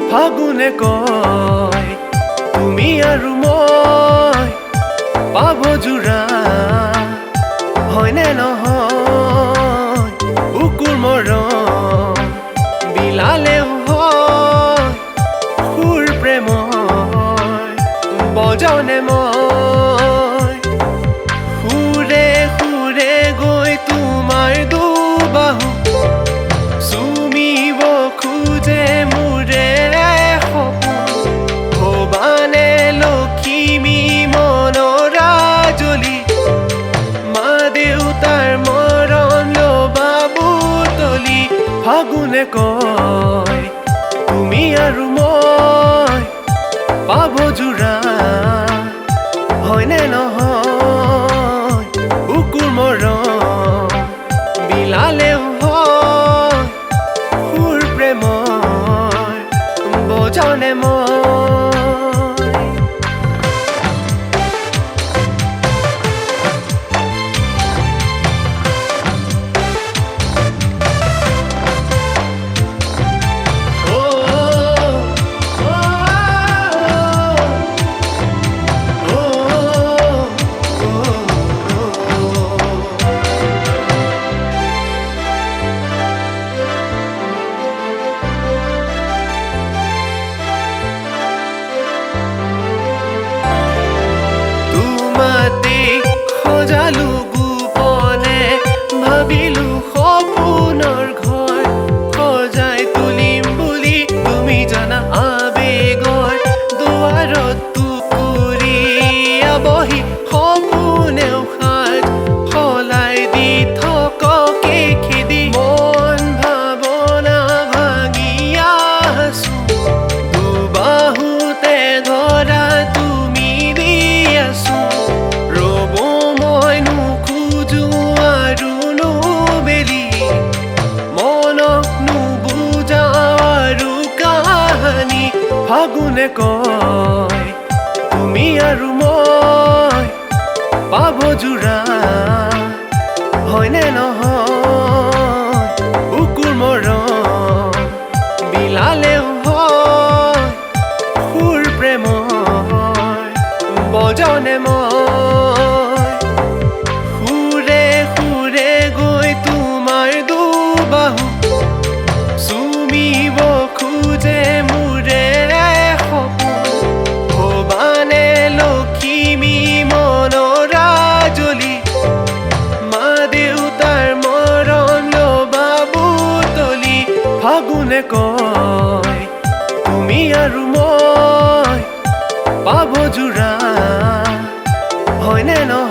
ফাগুনে কয় তুমি আৰু মই পাব জোৰা হয়নে নহয় বুকুৰ মৰম বিলালেও হয় সুৰ প্ৰেমৰ বজনে মই সুৰে সুৰে গৈ তোমাৰ দুবাহু চুমিব খোজে মোৰে ফাগুনে কয় তুমি আৰু মই পাব জোৰা হয়নে নহয় বুকুৰ মৰম বিলালেও হয় সুৰ প্ৰেমৰ বজনে মই সজালো গোপনে ভাবিলো সপোনৰ ঘৰ সজাই তুলিম বুলি তুমি জানা আবেগৰ দুৱাৰত টুকুৰি আবহি সপোনেও সাজ সলাই দি থককে খেদি মন ভাৱনা ভাঙি আছো দুবাহুতে ধৰা তুমি দি আছো ফাগুনে কয় তুমি আৰু মই পাব জোৰা হয়নে নহয় বুকুৰ মৰম বিলালেও হয় সুৰ প্ৰেমৰ বজনে মই সুৰে সুৰে গৈ তোমাৰ দুবাহু চুমিব খোজে মোৰে ফাগুনে কয় তুমি আৰু মই পাব জোৰা হয়নে নহয়